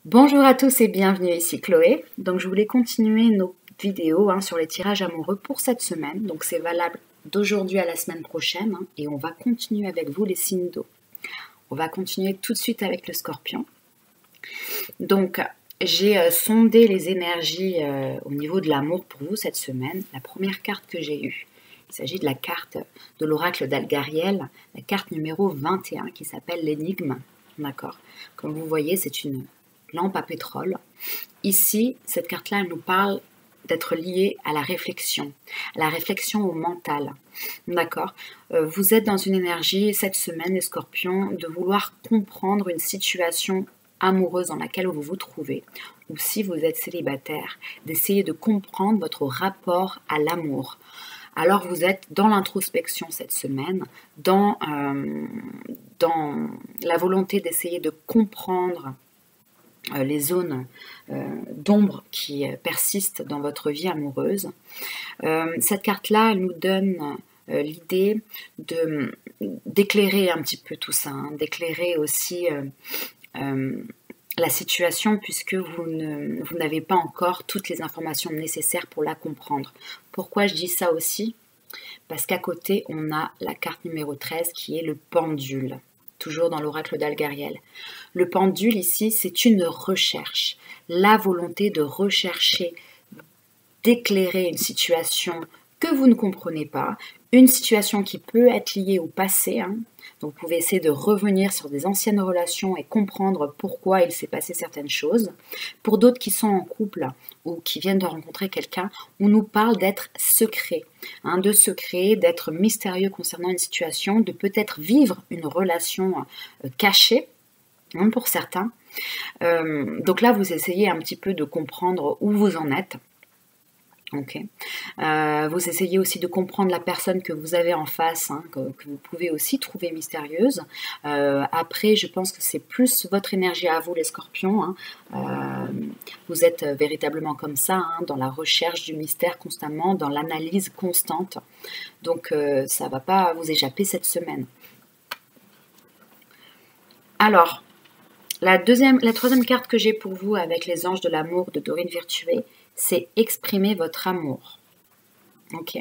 Bonjour à tous et bienvenue, ici Chloé. Donc je voulais continuer nos vidéos sur les tirages amoureux pour cette semaine. Donc c'est valable d'aujourd'hui à la semaine prochaine et on va continuer avec vous les signes d'eau. On va continuer tout de suite avec le Scorpion. Donc j'ai sondé les énergies au niveau de l'amour pour vous cette semaine. La première carte que j'ai eue, il s'agit de la carte de l'oracle d'Algariel, la carte numéro 21 qui s'appelle l'énigme. D'accord. Comme vous voyez, c'est une lampe à pétrole. Ici, cette carte-là, elle nous parle d'être lié à la réflexion au mental. D'accord. Vous êtes dans une énergie, cette semaine, les scorpions, de vouloir comprendre une situation amoureuse dans laquelle vous vous trouvez, ou si vous êtes célibataire, d'essayer de comprendre votre rapport à l'amour. Alors vous êtes dans l'introspection cette semaine, dans la volonté d'essayer de comprendre les zones d'ombre qui persistent dans votre vie amoureuse. Cette carte-là, elle nous donne l'idée d'éclairer un petit peu tout ça, d'éclairer aussi la situation puisque vous n'avez pas encore toutes les informations nécessaires pour la comprendre. Pourquoi je dis ça aussi ? Parce qu'à côté, on a la carte numéro 13 qui est le pendule, toujours dans l'oracle d'Algariel. Le pendule ici, c'est une recherche, la volonté de rechercher, d'éclairer une situation que vous ne comprenez pas, une situation qui peut être liée au passé. Donc vous pouvez essayer de revenir sur des anciennes relations et comprendre pourquoi il s'est passé certaines choses. Pour d'autres qui sont en couple ou qui viennent de rencontrer quelqu'un, on nous parle d'être secret, de secret, d'être mystérieux concernant une situation, de peut-être vivre une relation cachée pour certains. Donc là, vous essayez un petit peu de comprendre où vous en êtes. Ok. Vous essayez aussi de comprendre la personne que vous avez en face, que vous pouvez aussi trouver mystérieuse. Après, je pense que c'est plus votre énergie à vous, les scorpions. Vous êtes véritablement comme ça, dans la recherche du mystère constamment, dans l'analyse constante. Donc, ça ne va pas vous échapper cette semaine. Alors, la troisième carte que j'ai pour vous avec les anges de l'amour de Dorine Virtué, c'est exprimer votre amour. Ok.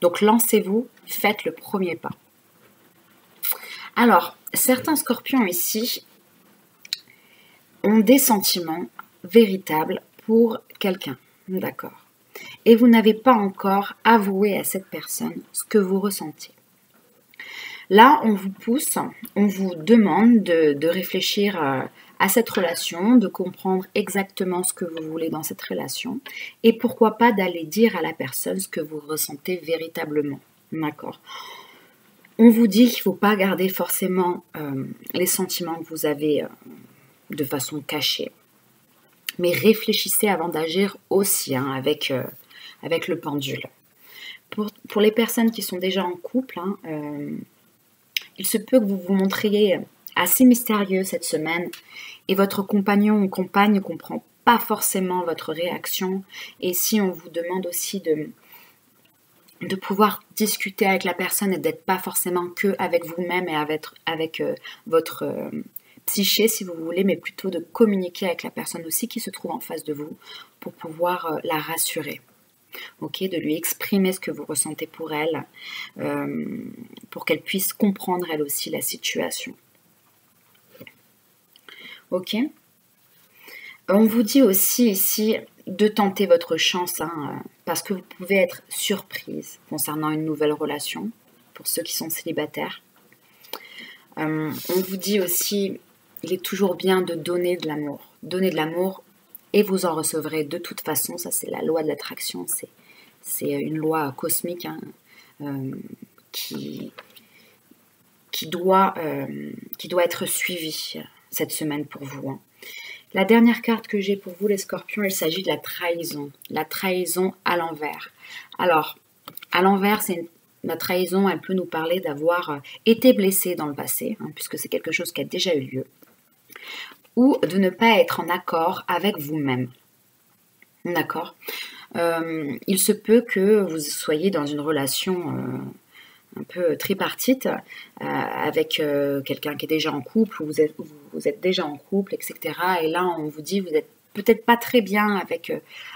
Donc lancez-vous, faites le premier pas. Alors, certains scorpions ici ont des sentiments véritables pour quelqu'un. D'accord. Et vous n'avez pas encore avoué à cette personne ce que vous ressentez. Là, on vous pousse, on vous demande de réfléchir à cette relation, de comprendre exactement ce que vous voulez dans cette relation et pourquoi pas d'aller dire à la personne ce que vous ressentez véritablement. D'accord. On vous dit qu'il ne faut pas garder forcément les sentiments que vous avez de façon cachée, mais réfléchissez avant d'agir aussi avec le pendule. Pour les personnes qui sont déjà en couple, il se peut que vous vous montriez assez mystérieux cette semaine et votre compagnon ou compagne ne comprend pas forcément votre réaction. Et si on vous demande aussi de pouvoir discuter avec la personne et d'être pas forcément que avec vous-même et avec votre psyché, si vous voulez, mais plutôt de communiquer avec la personne aussi qui se trouve en face de vous pour pouvoir la rassurer. Ok, de lui exprimer ce que vous ressentez pour elle, pour qu'elle puisse comprendre elle aussi la situation. Ok. On vous dit aussi ici de tenter votre chance, parce que vous pouvez être surprise concernant une nouvelle relation, pour ceux qui sont célibataires. On vous dit aussi, il est toujours bien de donner de l'amour. Donner de l'amour et vous en recevrez de toute façon, ça c'est la loi de l'attraction, c'est une loi cosmique qui doit être suivie cette semaine pour vous. La dernière carte que j'ai pour vous, les scorpions, il s'agit de la trahison à l'envers. Alors, à l'envers, la trahison, elle peut nous parler d'avoir été blessé dans le passé, puisque c'est quelque chose qui a déjà eu lieu, ou de ne pas être en accord avec vous-même. D'accord. Il se peut que vous soyez dans une relation un peu tripartite avec quelqu'un qui est déjà en couple, ou vous êtes déjà en couple, etc. Et là, on vous dit, vous êtes peut-être pas très bien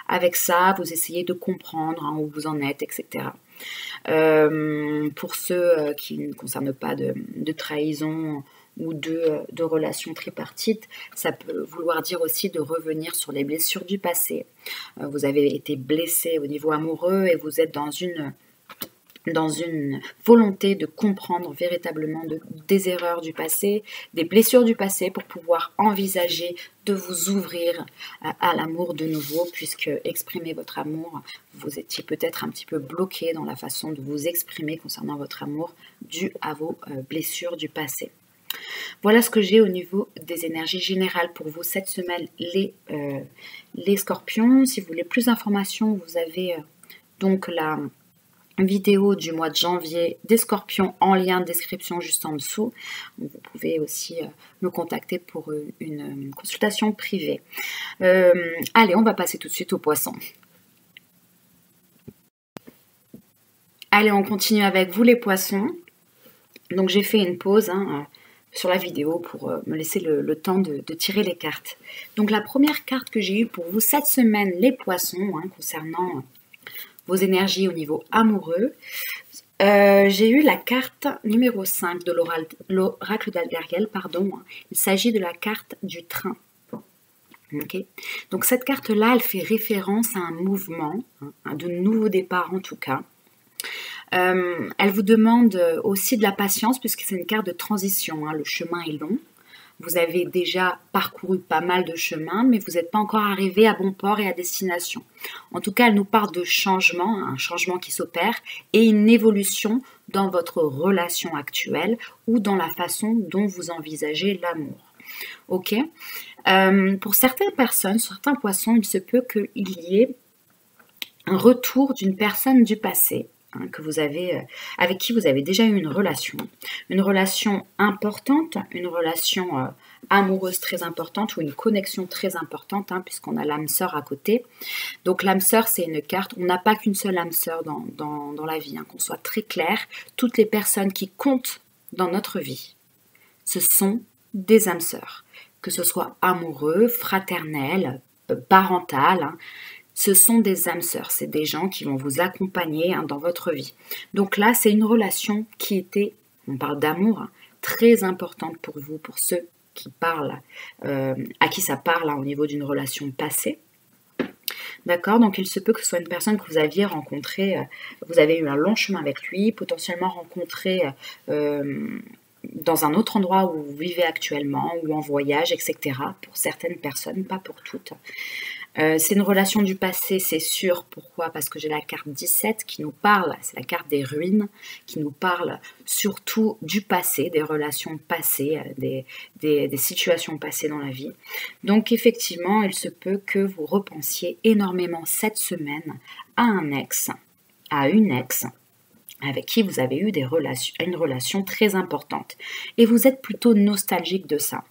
avec ça, vous essayez de comprendre où vous en êtes, etc. Pour ceux qui ne concernent pas de trahison ou de relations tripartites, ça peut vouloir dire aussi de revenir sur les blessures du passé. Vous avez été blessé au niveau amoureux et vous êtes dans une volonté de comprendre véritablement des erreurs du passé, des blessures du passé, pour pouvoir envisager de vous ouvrir à l'amour de nouveau, puisque exprimer votre amour, vous étiez peut-être un petit peu bloqué dans la façon de vous exprimer concernant votre amour dû à vos blessures du passé. Voilà ce que j'ai au niveau des énergies générales pour vous cette semaine, les scorpions. Si vous voulez plus d'informations, vous avez donc la vidéo du mois de janvier des scorpions en lien de description juste en dessous. Vous pouvez aussi me contacter pour une consultation privée. Allez, on va passer tout de suite aux poissons. Allez, on continue avec vous les poissons. Donc j'ai fait une pause sur la vidéo pour me laisser le temps de tirer les cartes. Donc la première carte que j'ai eue pour vous cette semaine, les poissons, concernant vos énergies au niveau amoureux, j'ai eu la carte numéro 5 de l'oracle d'Algariel, pardon. Il s'agit de la carte du train. Okay. Donc cette carte-là, elle fait référence à un mouvement, de nouveau départ en tout cas. Elle vous demande aussi de la patience puisque c'est une carte de transition, le chemin est long. Vous avez déjà parcouru pas mal de chemins, mais vous n'êtes pas encore arrivé à bon port et à destination. En tout cas, elle nous parle de changement, un changement qui s'opère et une évolution dans votre relation actuelle ou dans la façon dont vous envisagez l'amour. Ok. Pour certaines personnes, certains poissons, il se peut qu'il y ait un retour d'une personne du passé que vous avez, avec qui vous avez déjà eu une relation importante, une relation amoureuse très importante ou une connexion très importante, puisqu'on a l'âme sœur à côté. Donc l'âme sœur, c'est une carte, on n'a pas qu'une seule âme sœur dans la vie, qu'on soit très clair. Toutes les personnes qui comptent dans notre vie, ce sont des âmes sœurs, que ce soit amoureux, fraternel, parental, ce sont des âmes sœurs, c'est des gens qui vont vous accompagner dans votre vie. Donc là, c'est une relation qui était, on parle d'amour, très importante pour vous, pour ceux qui parlent, à qui ça parle au niveau d'une relation passée. D'accord, donc il se peut que ce soit une personne que vous aviez rencontrée, vous avez eu un long chemin avec lui, potentiellement rencontré dans un autre endroit où vous vivez actuellement, ou en voyage, etc. Pour certaines personnes, pas pour toutes. C'est une relation du passé, c'est sûr. Pourquoi? Parce que j'ai la carte 17 qui nous parle, c'est la carte des ruines, qui nous parle surtout du passé, des relations passées, des situations passées dans la vie. Donc effectivement, il se peut que vous repensiez énormément cette semaine à un ex, à une ex, avec qui vous avez eu une relation très importante. Et vous êtes plutôt nostalgique de ça.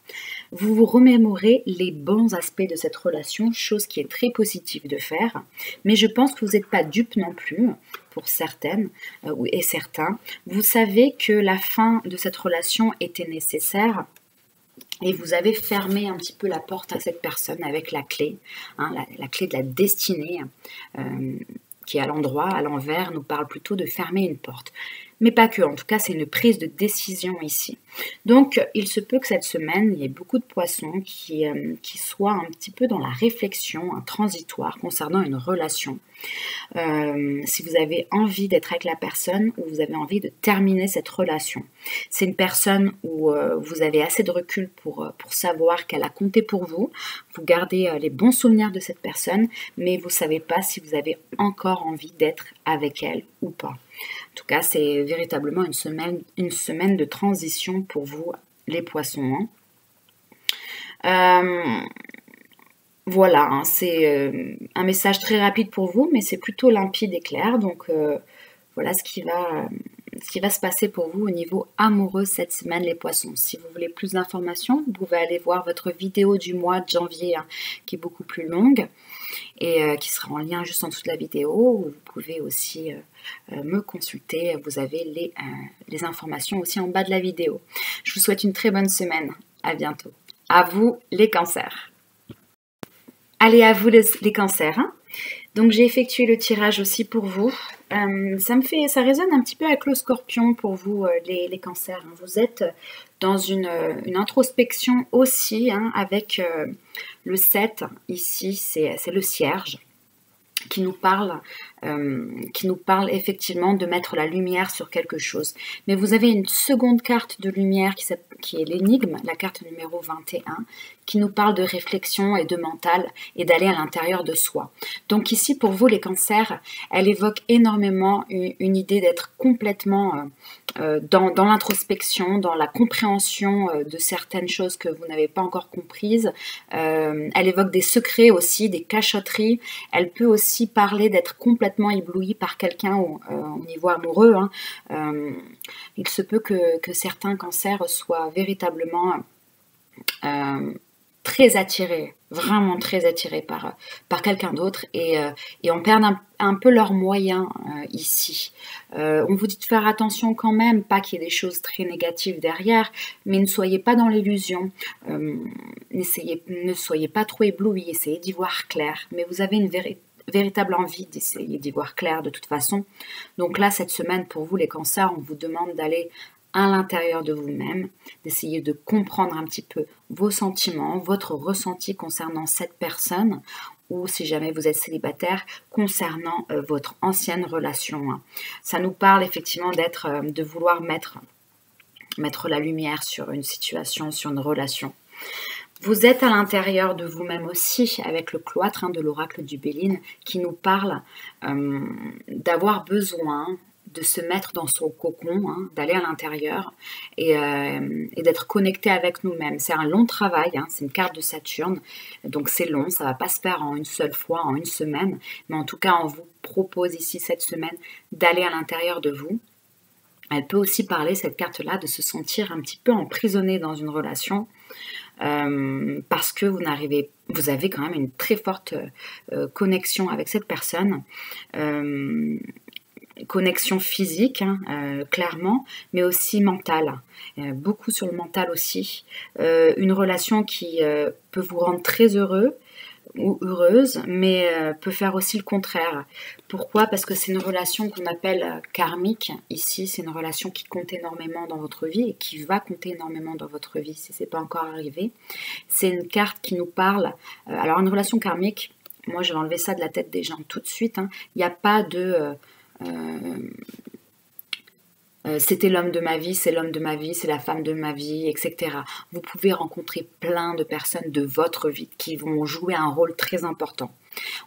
Vous vous remémorez les bons aspects de cette relation, chose qui est très positive de faire. Mais je pense que vous n'êtes pas dupe non plus, pour certaines et certains. Vous savez que la fin de cette relation était nécessaire. Et vous avez fermé un petit peu la porte à cette personne avec la clé, la clé de la destinée, qui à l'endroit, à l'envers, nous parle plutôt de fermer une porte. Mais pas que, en tout cas, c'est une prise de décision ici. Donc, il se peut que cette semaine, il y ait beaucoup de poissons qui soient un petit peu dans la réflexion, un transitoire concernant une relation. Si vous avez envie d'être avec la personne ou vous avez envie de terminer cette relation. C'est une personne où vous avez assez de recul pour savoir qu'elle a compté pour vous. Vous gardez les bons souvenirs de cette personne, mais vous ne savez pas si vous avez encore envie d'être avec elle ou pas. En tout cas, c'est véritablement une semaine de transition pour vous, les poissons. Voilà, c'est un message très rapide pour vous, mais c'est plutôt limpide et clair. Donc, voilà ce qui va ce qui va se passer pour vous au niveau amoureux cette semaine, les poissons. Si vous voulez plus d'informations, vous pouvez aller voir votre vidéo du mois de janvier, hein, qui est beaucoup plus longue et qui sera en lien juste en dessous de la vidéo. Vous pouvez aussi me consulter, vous avez les informations aussi en bas de la vidéo. Je vous souhaite une très bonne semaine, à bientôt. À vous les cancers. Allez, à vous les cancers, hein. Donc j'ai effectué le tirage aussi pour vous. Ça résonne un petit peu avec le scorpion pour vous, les cancers. Vous êtes dans une introspection aussi, hein, avec le 7, ici, c'est le cierge, qui nous parle effectivement de mettre la lumière sur quelque chose. Mais vous avez une seconde carte de lumière qui est l'énigme, la carte numéro 21, qui nous parle de réflexion et de mental et d'aller à l'intérieur de soi. Donc ici, pour vous, les cancers, elle évoque énormément une idée d'être complètement dans l'introspection, dans la compréhension de certaines choses que vous n'avez pas encore comprises. Elle évoque des secrets aussi, des cachotteries. Elle peut aussi parler d'être complètement ébloui par quelqu'un au niveau amoureux, hein. Il se peut que certains cancers soient véritablement très attirés, vraiment très attirés par quelqu'un d'autre et en perdent un peu leurs moyens ici. On vous dit de faire attention quand même, pas qu'il y ait des choses très négatives derrière, mais ne soyez pas dans l'illusion, ne soyez pas trop éblouis, essayez d'y voir clair, mais vous avez une véritable envie d'essayer d'y voir clair de toute façon. Donc là, cette semaine, pour vous les cancers, on vous demande d'aller à l'intérieur de vous-même, d'essayer de comprendre un petit peu vos sentiments, votre ressenti concernant cette personne, ou si jamais vous êtes célibataire, concernant votre ancienne relation. Ça nous parle effectivement de vouloir mettre la lumière sur une situation, sur une relation. Vous êtes à l'intérieur de vous-même aussi, avec le cloître, hein, de l'oracle du Béline, qui nous parle d'avoir besoin de se mettre dans son cocon, hein, d'aller à l'intérieur et d'être connecté avec nous-mêmes. C'est un long travail, hein, c'est une carte de Saturne, donc c'est long, ça ne va pas se faire en une seule fois, en une semaine, mais en tout cas, on vous propose ici cette semaine d'aller à l'intérieur de vous. Elle peut aussi parler, cette carte-là, de se sentir un petit peu emprisonné dans une relation, parce que vous avez quand même une très forte connexion avec cette personne, connexion physique, hein, clairement, mais aussi mentale, beaucoup sur le mental aussi, une relation qui peut vous rendre très heureux ou heureuse, mais peut faire aussi le contraire. Pourquoi? Parce que c'est une relation qu'on appelle karmique. Ici, c'est une relation qui compte énormément dans votre vie et qui va compter énormément dans votre vie si ce n'est pas encore arrivé. C'est une carte qui nous parle. Alors, une relation karmique, moi, je vais enlever ça de la tête des gens tout de suite, hein. Il n'y a pas de... c'était l'homme de ma vie, c'est l'homme de ma vie, c'est la femme de ma vie, etc. Vous pouvez rencontrer plein de personnes de votre vie qui vont jouer un rôle très important.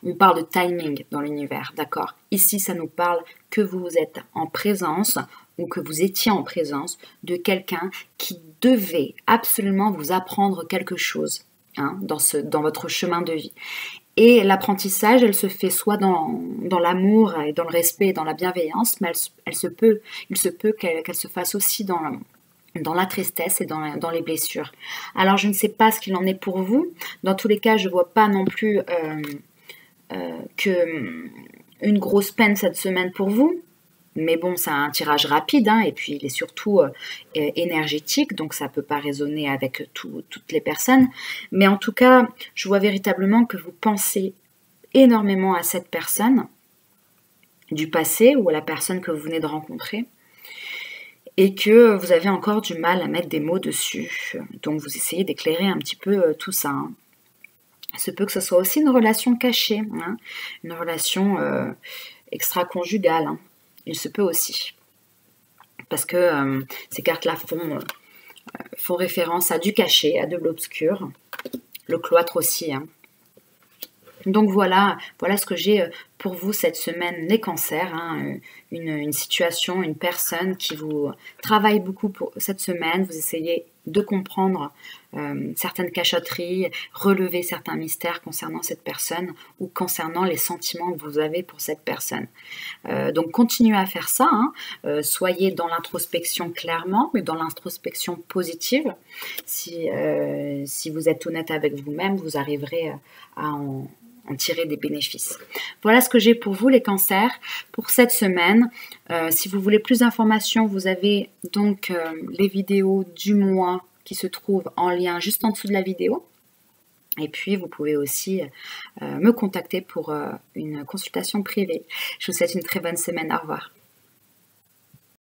On parle de timing dans l'univers, d'accord? Ici, ça nous parle que vous êtes en présence ou que vous étiez en présence de quelqu'un qui devait absolument vous apprendre quelque chose, hein, dans votre chemin de vie. Et l'apprentissage, elle se fait soit dans l'amour et dans le respect et dans la bienveillance, mais il se peut qu'elle se fasse aussi dans la tristesse et dans les blessures. Alors, je ne sais pas ce qu'il en est pour vous. Dans tous les cas, je ne vois pas non plus une grosse peine cette semaine pour vous. Mais bon, c'est un tirage rapide, hein, et puis il est surtout énergétique, donc ça ne peut pas résonner avec toutes les personnes. Mais en tout cas, je vois véritablement que vous pensez énormément à cette personne du passé ou à la personne que vous venez de rencontrer et que vous avez encore du mal à mettre des mots dessus. Donc vous essayez d'éclairer un petit peu tout ça, hein. Il se peut que ce soit aussi une relation cachée, hein, une relation extra-conjugale, hein. Il se peut aussi, parce que ces cartes-là font référence à du caché, à de l'obscur, le cloître aussi, hein. Donc voilà ce que j'ai pour vous cette semaine, les cancers, hein, une situation, une personne qui vous travaille beaucoup pour cette semaine. Vous essayez de comprendre certaines cachotteries, relever certains mystères concernant cette personne ou concernant les sentiments que vous avez pour cette personne. Donc continuez à faire ça, hein. Soyez dans l'introspection clairement, mais dans l'introspection positive. Si vous êtes honnête avec vous-même, vous arriverez à en tirer des bénéfices. Voilà ce que j'ai pour vous les cancers pour cette semaine. Si vous voulez plus d'informations, vous avez donc les vidéos du mois qui se trouvent en lien juste en dessous de la vidéo. Et puis, vous pouvez aussi me contacter pour une consultation privée. Je vous souhaite une très bonne semaine. Au revoir.